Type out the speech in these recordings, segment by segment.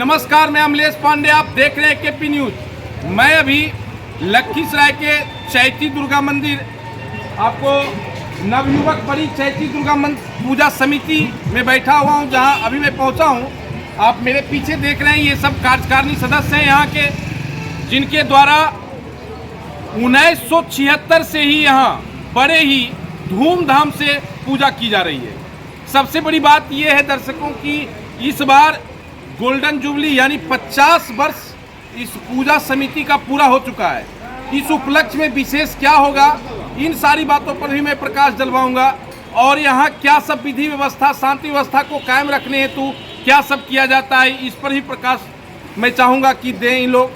नमस्कार, मैं अमलेश पांडे, आप देख रहे हैं केपी न्यूज। मैं अभी लखीसराय के चैती दुर्गा मंदिर, आपको नवयुवक बड़ी चैती दुर्गा पूजा समिति में बैठा हुआ हूं, जहां अभी मैं पहुंचा हूं। आप मेरे पीछे देख रहे हैं, ये सब कार्यकारिणी सदस्य हैं यहाँ के, जिनके द्वारा 1976 से ही यहाँ बड़े ही धूमधाम से पूजा की जा रही है। सबसे बड़ी बात यह है दर्शकों की, इस बार गोल्डन जुबली यानी 50 वर्ष इस पूजा समिति का पूरा हो चुका है। इस उपलक्ष्य में विशेष क्या होगा, इन सारी बातों पर भी मैं प्रकाश डलवाऊंगा। और यहाँ क्या सब विधि व्यवस्था, शांति व्यवस्था को कायम रखने हेतु क्या सब किया जाता है, इस पर ही प्रकाश मैं चाहूँगा कि दें इन लोग।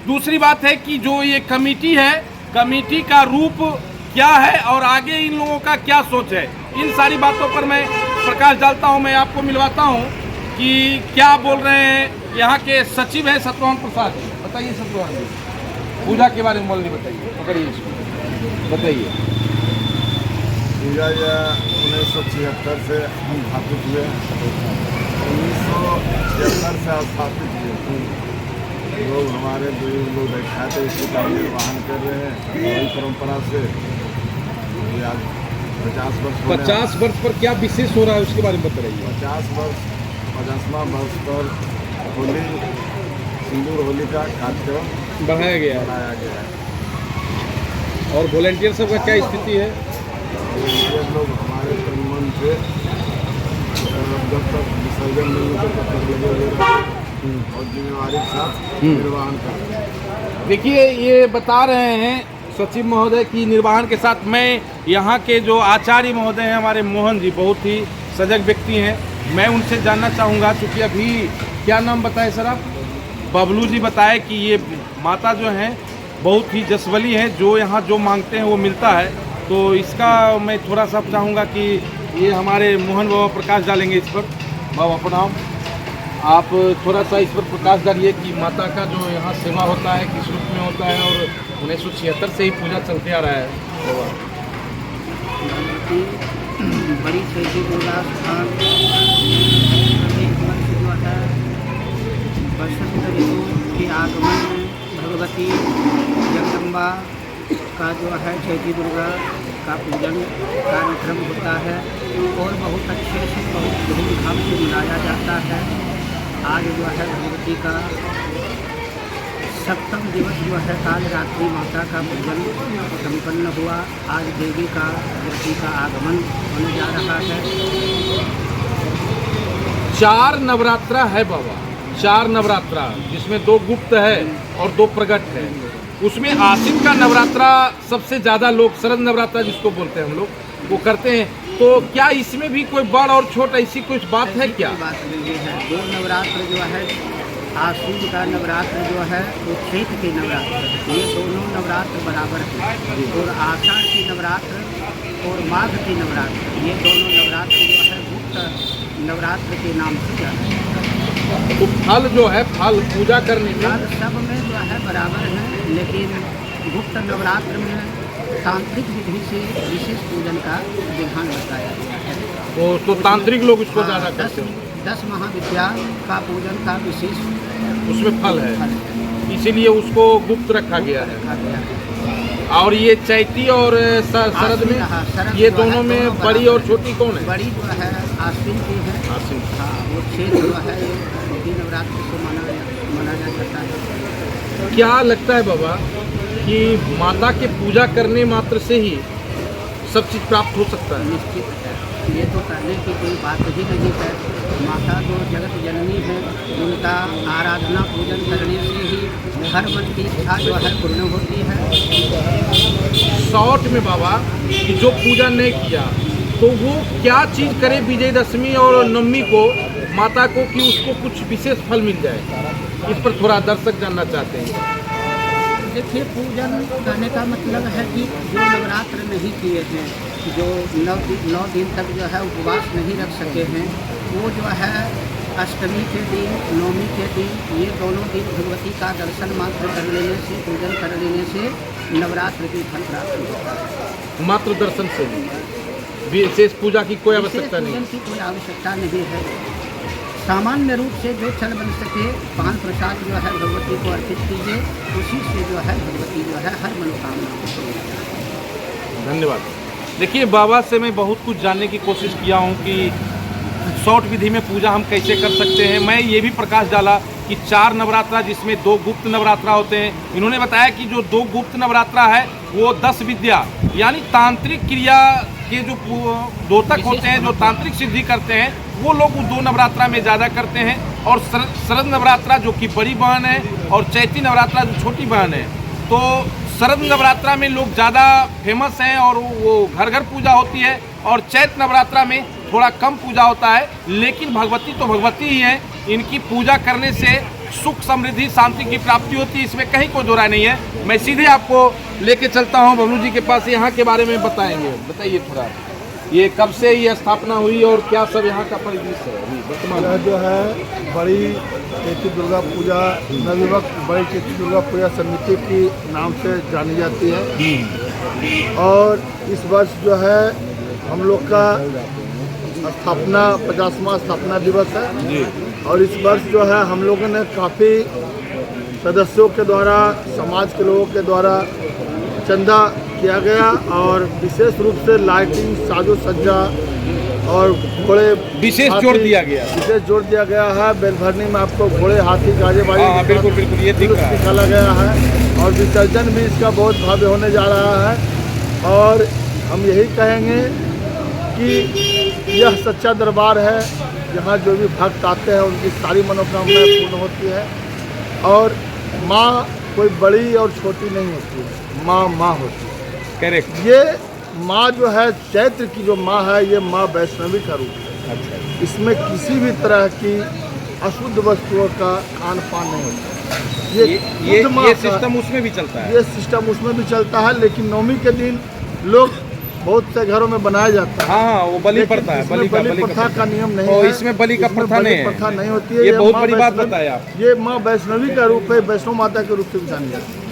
दूसरी बात है कि जो ये कमेटी है, कमेटी का रूप क्या है और आगे इन लोगों का क्या सोच है, इन सारी बातों पर मैं प्रकाश डालता हूँ। मैं आपको मिलवाता हूँ कि क्या बोल रहे हैं यहाँ के सचिव हैं सत्यवान प्रसाद। बताइए सत्यवान जी, पूजा के बारे में बोलने बताइए, पकड़िए इसको, बताइए। पूजा 1976 से हम स्थापित हुए, 1976 से स्थापित हुए। लोग हमारे बुजुर्ग लोग बैठा थे, इसी का निर्वहन कर रहे हैं वही परंपरा से। आज 50 वर्ष पर क्या विशेष हो रहा है उसके बारे में बताइए। 50वां वर्ष पर होली, सिंदूर होली का कार्यक्रम बढ़ाया गया है। और वॉलेंटियर सब का क्या स्थिति है? ये लोग हमारे तन मन से जब तक विसर्जन नहीं होता तब तक लगे हुए रहते और जिम्मेवारी के साथ निर्वहन करते हैं। देखिए, ये बता रहे हैं सचिव महोदय की निर्वहन के साथ। मैं यहाँ के जो आचार्य महोदय हैं हमारे मोहन जी, बहुत ही सजग व्यक्ति हैं, मैं उनसे जानना चाहूँगा। चूँकि अभी क्या नाम बताए सर आप? बबलू जी बताए कि ये माता जो हैं बहुत ही जसवली हैं, जो यहाँ जो मांगते हैं वो मिलता है। तो इसका मैं थोड़ा सा चाहूँगा कि ये हमारे मोहन बाबा प्रकाश डालेंगे इस पर। बाबा प्रणाम, आप थोड़ा सा इस पर प्रकाश डालिए कि माता का जो यहाँ सेवा होता है किस रूप में होता है, और 1976 से ही पूजा चलते आ रहा है। बड़ी चैती दुर्गा स्थान एक वर्ष जो है बसंत ऋतु के आगमन में भगवती जगदम्बा का जो है चैती दुर्गा का पूजन कार्यक्रम होता है और बहुत अच्छे से, बहुत धूमधाम से मनाया जाता है। आज जो है भगवती का 7वां दिवस जो है काल रात्रि माता का पूजन संपन्न हुआ। आज देवी का आगमन होने जा रहा है। 4 नवरात्रा है बाबा, 4 नवरात्रा, जिसमें 2 गुप्त है और 2 प्रकट है। उसमें आसिन का नवरात्रा सबसे ज़्यादा लोग, शरद नवरात्रा जिसको बोलते हैं हम लोग, वो करते हैं। तो क्या इसमें भी कोई बड़ और छोट ऐसी कुछ बात है क्या? बात नहीं है। 2 नवरात्र जो है, आश्विन का नवरात्र जो है वो चैत के नवरात्र, ये दोनों नवरात्र बराबर हैं। और आषाढ़ की नवरात्र और माघ की नवरात्र, ये दोनों नवरात्र जो है गुप्त नवरात्र के नाम से जाते हैं। तो फल जो है, फल पूजा करने का सब में जो है बराबर है, लेकिन गुप्त नवरात्र में तांत्रिक विधि से विशेष पूजन का विधान बताया गया है। तो तांत्रिक लोग इसको ज़्यादा करते हैं। 10 महाविद्या का पूजन का विशेष उसमें फल है, इसीलिए उसको गुप्त रखा गया है। और ये चैती और शरद में, ये दोनों में बड़ी और छोटी कौन है? बड़ी जो है आश्विन की है। आश्विन, हाँ, वो 6 जो है देवी नवरात्र से मनाया जाता है। क्या लगता है बाबा कि माता के पूजा करने मात्र से ही सब चीज़ प्राप्त हो सकता है? निश्चित है, ये तो करने की कोई बात ही नहीं है। माता जो जगत जननी है, उनका आराधना पूजन करने से ही हर मन की इच्छा जो है पूर्ण होती है। शॉर्ट में बाबा कि जो पूजा नहीं किया तो वो क्या चीज़ करे विजयदशमी और नवमी को माता को, कि उसको कुछ विशेष फल मिल जाए? इस पर थोड़ा दर्शक जानना चाहते हैं। देखिए, पूजन करने का मतलब है कि जो नवरात्र नहीं किए हैं, जो 9 दिन तक जो है उपवास नहीं रख सके हैं, वो जो है अष्टमी के दिन, नवमी के दिन, ये दोनों दिन भगवती का दर्शन मात्र कर लेने से, पूजन कर लेने से नवरात्र की फल प्राप्त होता है। मात्र दर्शन से विशेष पूजा की कोई आवश्यकता नहीं? पूजन की कोई आवश्यकता नहीं है। सामान्य रूप से जो छल बन सके पान प्रसाद जो है भगवती को अर्पित कीजिए, उसी से जो है भगवती जो है हर मनोकामना को पूरी करती है। धन्यवाद। देखिए, बाबा से मैं बहुत कुछ जानने की कोशिश किया हूँ कि शॉर्ट विधि में पूजा हम कैसे कर सकते हैं। मैं ये भी प्रकाश डाला कि 4 नवरात्रा जिसमें 2 गुप्त नवरात्रा होते हैं। इन्होंने बताया कि जो 2 गुप्त नवरात्रा है वो 10 विद्या यानी तांत्रिक क्रिया के जो द्योतक होते हैं, जो तांत्रिक सिद्धि करते हैं, वो लोग 2 नवरात्रा में ज़्यादा करते हैं। और शरद नवरात्रा जो कि बड़ी बहन है और चैती नवरात्रा जो छोटी बहन है, तो शरद नवरात्रा में लोग ज़्यादा फेमस हैं और वो घर घर पूजा होती है। और चैत नवरात्रा में थोड़ा कम पूजा होता है, लेकिन भगवती तो भगवती ही हैं। इनकी पूजा करने से सुख समृद्धि शांति की प्राप्ति होती है, इसमें कहीं कोई दोहरा नहीं है। मैं सीधे आपको लेके चलता हूँ बबलू जी के पास, यहाँ के बारे में बताएंगे। बताइए थोड़ा, ये कब से ये स्थापना हुई और क्या सब यहाँ का परिदृश्य है अभी वर्तमान? यह जो है बड़ी चैती दुर्गा पूजा नवयुवक बड़ी चैती दुर्गा पूजा समिति की नाम से जानी जाती है। और इस वर्ष जो है हम लोग का स्थापना 50वां स्थापना दिवस है जी। और इस वर्ष जो है हम लोगों ने काफ़ी सदस्यों के द्वारा, समाज के लोगों के द्वारा चंदा किया गया और विशेष रूप से लाइटिंग, साजो सज्जा और घोड़े विशेष जोर दिया गया। विशेष जोर दिया गया है। बेलभरनी में आपको घोड़े, हाथी, गाजे बाजी बिल्कुल बिल्कुल ये निकाला गया है और विसर्जन भी इसका बहुत भव्य होने जा रहा है। और हम यही कहेंगे कि यह सच्चा दरबार है, यहाँ जो भी भक्त आते हैं उनकी सारी मनोकामनाएं पूर्ण होती है। और माँ कोई बड़ी और छोटी नहीं होती है, माँ माँ होती है। करेक्ट। ये माँ जो है चैत्र की जो माँ है, ये माँ वैष्णवी का रूप है। अच्छा। इसमें किसी भी तरह की अशुद्ध वस्तुओं का खान पान नहीं होता। ये सिस्टम उसमें भी चलता है। ये सिस्टम उसमें भी चलता है, लेकिन नवमी के दिन लोग बहुत से घरों में बनाया जाता है। हाँ, वो बलि प्रथा है। बलि प्रथा का नियम नहीं है। इसमें बलि का प्रथा नहीं है। प्रथा नहीं होती है। ये बहुत बड़ी बात बताया आप। ये माँ वैष्णवी का रूप है, वैष्णो माता के रूप से भी जानी जाती है।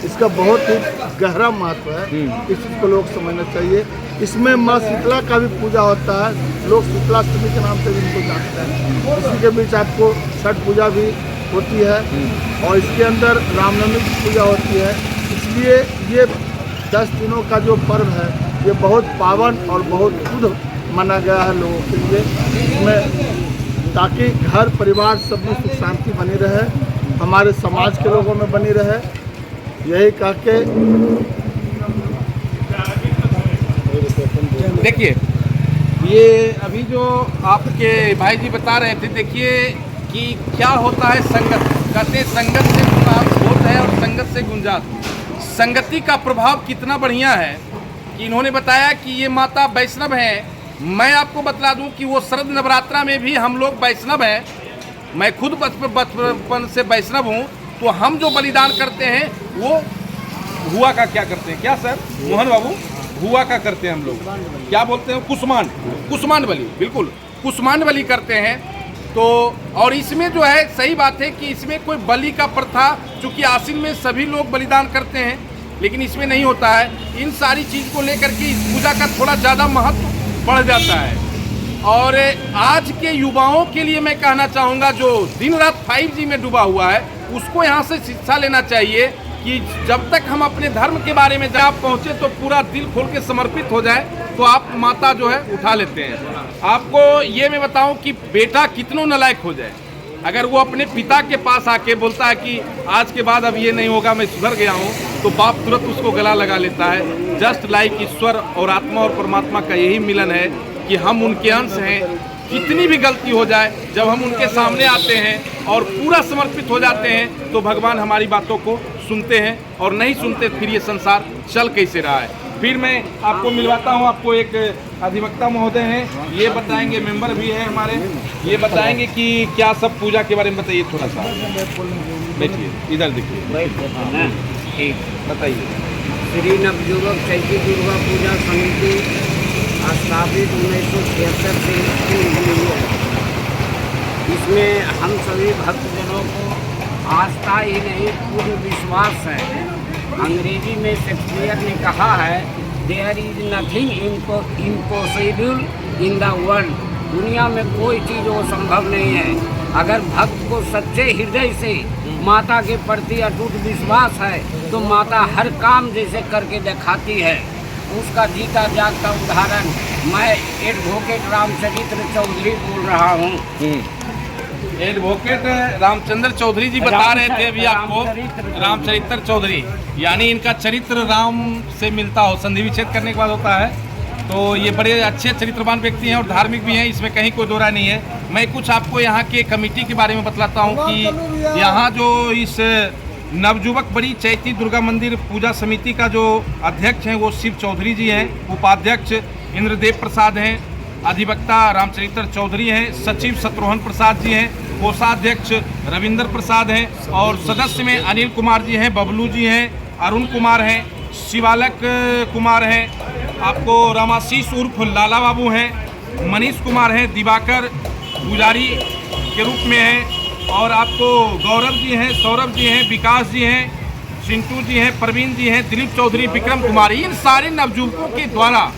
इसका बहुत ही गहरा महत्व है, इस चीज़ को लोग समझना चाहिए। इसमें माँ शीतला का भी पूजा होता है, लोग शीतलाष्टमी के नाम से भी इनको जानते हैं। इसी के बीच आपको छठ पूजा भी होती है और इसके अंदर रामनवमी की पूजा होती है। इसलिए ये 10 दिनों का जो पर्व है ये बहुत पावन और बहुत शुद्ध माना गया है लोगों के लिए, इसमें ताकि घर परिवार सब में सुख शांति बनी रहे, हमारे समाज के लोगों में बनी रहे। यही कह के देखिए, ये अभी जो आपके भाई जी बता रहे थे, देखिए कि क्या होता है संगत। कहते संगत से बोध है और संगत से गुंजात। संगति का प्रभाव कितना बढ़िया है कि इन्होंने बताया कि ये माता वैष्णव है। मैं आपको बतला दूं कि वो शरद नवरात्रा में भी हम लोग वैष्णव हैं। मैं खुद बचपन से वैष्णव हूँ। तो हम जो बलिदान करते हैं वो हुआ का क्या करते हैं, क्या सर मोहन बाबू, हुआ का करते हैं हम लोग, क्या बोलते हैं, कुसुमान बलि, बिल्कुल कुसुमान बलि करते हैं। तो और इसमें जो है सही बात है कि इसमें कोई बलि का प्रथा, चूँकि आश्विन में सभी लोग बलिदान करते हैं लेकिन इसमें नहीं होता है। इन सारी चीज़ को लेकर के इस पूजा का थोड़ा ज़्यादा महत्व बढ़ जाता है। और आज के युवाओं के लिए मैं कहना चाहूँगा जो दिन रात 5G में डूबा हुआ है, उसको यहाँ से शिक्षा लेना चाहिए कि जब तक हम अपने धर्म के बारे में जब आप पहुँचे तो पूरा दिल खोल के समर्पित हो जाए तो आप माता जो है उठा लेते हैं। आपको ये मैं बताऊं कि बेटा कितनों नालायक हो जाए, अगर वो अपने पिता के पास आके बोलता है कि आज के बाद अब ये नहीं होगा, मैं सुधर गया हूँ, तो बाप तुरंत उसको गला लगा लेता है। जस्ट लाइक ईश्वर और आत्मा और परमात्मा का यही मिलन है कि हम उनके अंश हैं। कितनी भी गलती हो जाए, जब हम उनके सामने आते हैं और पूरा समर्पित हो जाते हैं तो भगवान हमारी बातों को सुनते हैं, और नहीं सुनते फिर ये संसार चल कैसे रहा है। फिर मैं आपको मिलवाता हूँ, आपको एक अधिवक्ता महोदय हैं, ये बताएंगे, मेंबर भी हैं हमारे, ये बताएंगे कि क्या सब पूजा के बारे में बताइए थोड़ा सा। बैठिए, इधर देखिए, ठीक बताइए। श्री नवयुवक चैती दुर्गा पूजा समिति स्थापित 1976 से हुई है। इसमें हम सभी भक्तजनों को आस्था ही नहीं पूर्ण विश्वास है। अंग्रेजी में शेक्सपियर ने कहा है, there is nothing impossible in the world दुनिया में कोई चीज़ वो संभव नहीं है। अगर भक्त को सच्चे हृदय से माता के प्रति अटूट विश्वास है तो माता हर काम जैसे करके दिखाती है। उसका जीता जागता उदाहरण मैं एडवोकेट रामचरित्र चौधरी बोल रहा हूँ। एडवोकेट रामचंद्र चौधरी जी बता रहे थे अभी आपको, रामचरित्र चौधरी, यानी इनका चरित्र राम से मिलता हो, संधि विच्छेद करने के बाद होता है। तो ये बड़े अच्छे चरित्रवान व्यक्ति हैं और धार्मिक भी हैं, इसमें कहीं कोई दो राय नहीं है। मैं कुछ आपको यहाँ के कमेटी के बारे में बतलाता हूँ कि यहाँ जो इस नवजुवक बड़ी चैती दुर्गा मंदिर पूजा समिति का जो अध्यक्ष हैं वो शिव चौधरी जी हैं, उपाध्यक्ष इंद्रदेव प्रसाद हैं, अधिवक्ता रामचरित्र चौधरी हैं, सचिव शत्रुघ्न प्रसाद जी हैं, कोषाध्यक्ष रविंद्र प्रसाद हैं और सदस्य में अनिल कुमार जी हैं, बबलू जी हैं, अरुण कुमार हैं, शिवालक कुमार हैं, आपको रामाशीष उर्फ लाला बाबू हैं, मनीष कुमार हैं, दिवाकर पुजारी के रूप में हैं और आपको गौरव जी हैं, सौरभ जी हैं, विकास जी हैं, चिंटू जी हैं, प्रवीण जी हैं, दिलीप चौधरी, विक्रम कुमार, इन सारे नवजुवकों के द्वारा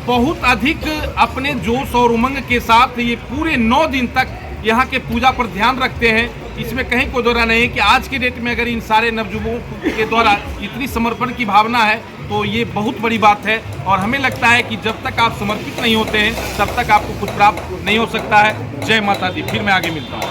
बहुत अधिक अपने जोश और उमंग के साथ ये पूरे 9 दिन तक यहाँ के पूजा पर ध्यान रखते हैं। इसमें कहीं कोई दोहरा नहीं है कि आज के डेट में अगर इन सारे नवजुवकों के द्वारा इतनी समर्पण की भावना है तो ये बहुत बड़ी बात है। और हमें लगता है कि जब तक आप समर्पित नहीं होते हैं तब तक आपको कुछ प्राप्त नहीं हो सकता है। जय माता दी। फिर मैं आगे मिलता हूँ।